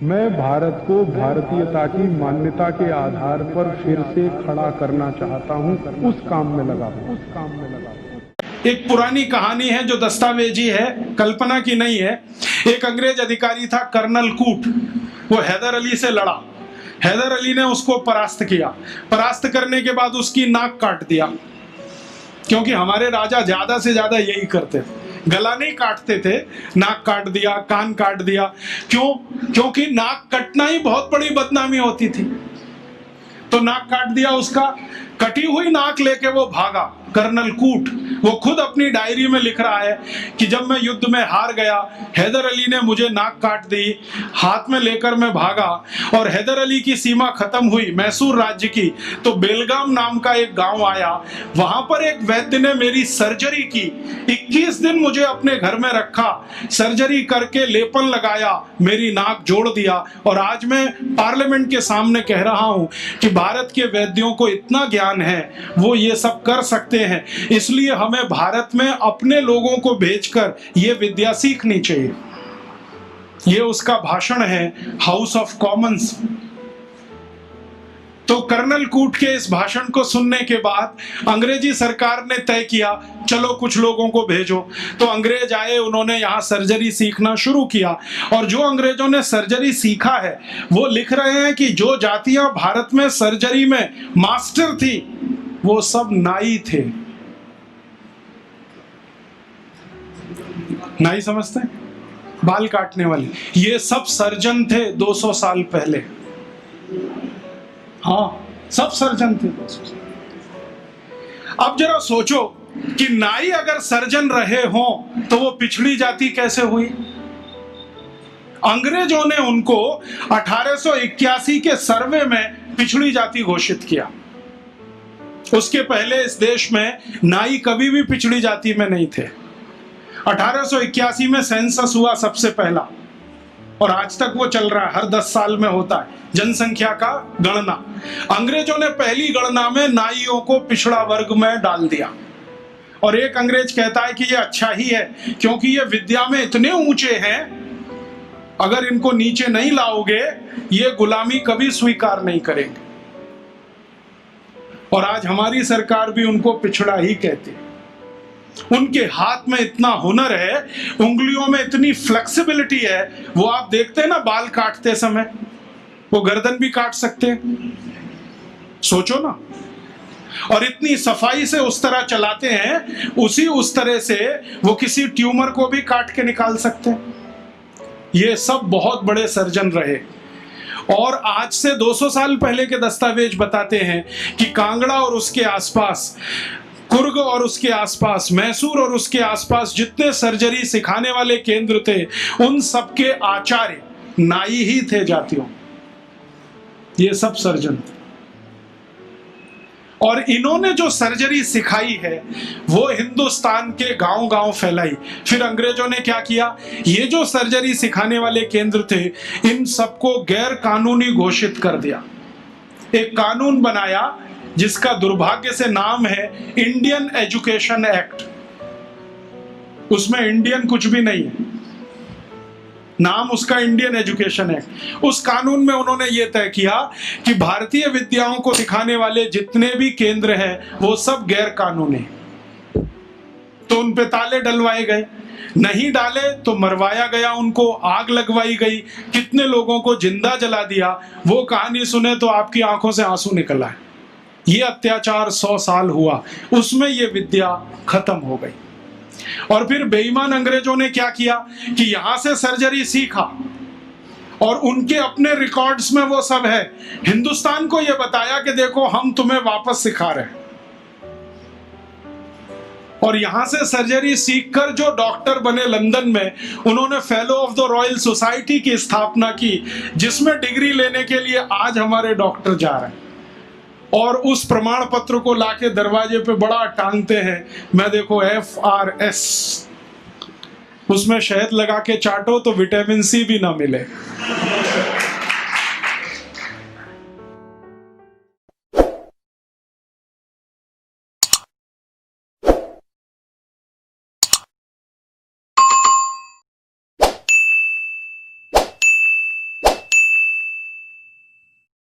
मैं भारत को भारतीयता की मान्यता के आधार पर फिर से खड़ा करना चाहता हूं, उस काम में लगा हूं। एक पुरानी कहानी है जो दस्तावेजी है, कल्पना की नहीं है। एक अंग्रेज अधिकारी था कर्नल कूट, वो हैदर अली से लड़ा। हैदर अली ने उसको परास्त किया। परास्त करने के बाद उसकी नाक काट दिया, क्योंकि हमारे राजा ज्यादा से ज्यादा यही करते थे, गला नहीं काटते थे, नाक काट दिया, कान काट दिया। क्यों? क्योंकि नाक कटना ही बहुत बड़ी बदनामी होती थी। तो नाक काट दिया उसका। कटी हुई नाक लेके वो भागा। कर्नल कूट वो खुद अपनी डायरी में लिख रहा है कि जब मैं युद्ध में हार गया, हैदर अली ने मुझे नाक काट दी, हाथ में लेकर मैं भागा और हैदर अली की सीमा खत्म हुई मैसूर राज्य की, तो बेलगाम नाम का एक गांव आया। वहां पर एक वैद्य ने मेरी सर्जरी की, 21 दिन मुझे अपने घर में रखा, सर्जरी करके लेपन लगाया, मेरी नाक जोड़ दिया। और आज मैं पार्लियामेंट के सामने कह रहा हूं कि भारत के वैद्यों को इतना ज्ञान है, वो ये सब कर सकते हैं। इसलिए हमें भारत में अपने लोगों को भेजकर ये विद्या सीखनी चाहिए। ये उसका भाषण है हाउस ऑफ कॉमन्स। तो कर्नल कूट के इस भाषण को सुनने के बाद अंग्रेजी सरकार ने तय किया, चलो कुछ लोगों को भेजो। तो अंग्रेज आए, उन्होंने यहाँ सर्जरी सीखना शुरू किया। और जो अंग्रेजों ने सर्जरी सीखा है, वो लिख रहे हैं कि जो जातियां भारत में सर्जरी में मास्टर थी, वो सब नाई थे। नाई समझते हैं? बाल काटने वाले, ये सब सर्जन थे 200 साल पहले। हाँ, सब सर्जन थे 200 साल। अब जरा सोचो कि नाई अगर सर्जन रहे हों तो वो पिछड़ी जाति कैसे हुई? अंग्रेजों ने उनको 1881 के सर्वे में पिछड़ी जाति घोषित किया। उसके पहले इस देश में नाई कभी भी पिछड़ी जाति में नहीं थे। 1881 में सेंसस हुआ सबसे पहला, और आज तक वो चल रहा है, हर 10 साल में होता है जनसंख्या का गणना। अंग्रेजों ने पहली गणना में नाइयों को पिछड़ा वर्ग में डाल दिया। और एक अंग्रेज कहता है कि ये अच्छा ही है, क्योंकि ये विद्या में इतने ऊंचे हैं, अगर इनको नीचे नहीं लाओगे ये गुलामी कभी स्वीकार नहीं करेंगे। और आज हमारी सरकार भी उनको पिछड़ा ही कहती है। उनके हाथ में इतना हुनर है, उंगलियों में इतनी फ्लेक्सिबिलिटी है। वो आप देखते हैं ना, बाल काटते समय वो गर्दन भी काट सकते हैं, सोचो ना। और इतनी सफाई से उस तरह चलाते हैं, उस तरह से वो किसी ट्यूमर को भी काट के निकाल सकते हैं। ये सब बहुत बड़े सर्जन रहे। और आज से 200 साल पहले के दस्तावेज बताते हैं कि कांगड़ा और उसके आसपास, कुर्ग और उसके आसपास, मैसूर और उसके आसपास जितने सर्जरी सिखाने वाले केंद्र थे, उन सबके आचार्य नाई ही थे जातियों। ये सब सर्जन थे। और इन्होंने जो सर्जरी सिखाई है वो हिंदुस्तान के गांव-गांव फैलाई। फिर अंग्रेजों ने क्या किया, ये जो सर्जरी सिखाने वाले केंद्र थे, इन सबको गैर कानूनी घोषित कर दिया। एक कानून बनाया जिसका दुर्भाग्य से नाम है इंडियन एजुकेशन एक्ट। उसमें इंडियन कुछ भी नहीं है, नाम उसका इंडियन एजुकेशन एक्ट। उस कानून में उन्होंने ये तय किया कि भारतीय विद्याओं को सिखाने वाले जितने भी केंद्र हैं वो सब गैर कानूनी। तो उन पे ताले डलवाए गए, नहीं डाले तो मरवाया गया, उनको आग लगवाई गई, कितने लोगों को जिंदा जला दिया। वो कहानी सुने तो आपकी आंखों से आंसू निकल आए। ये अत्याचार 100 साल हुआ, उसमें ये विद्या खत्म हो गई। और फिर बेईमान अंग्रेजों ने क्या किया कि यहां से सर्जरी सीखा और उनके अपने रिकॉर्ड्स में वो सब है। हिंदुस्तान को ये बताया कि देखो हम तुम्हें वापस सिखा रहे हैं। और यहां से सर्जरी सीखकर जो डॉक्टर बने लंदन में, उन्होंने fellow of the royal society की स्थापना की, जिसमें डिग्री लेने के लिए आज हमारे डॉक्टर जा रहे हैं। और उस प्रमाण पत्र को लाके दरवाजे पे बड़ा टांगते हैं। मैं देखो FRS, उसमें शहद लगा के चाटो तो विटामिन C भी ना मिले।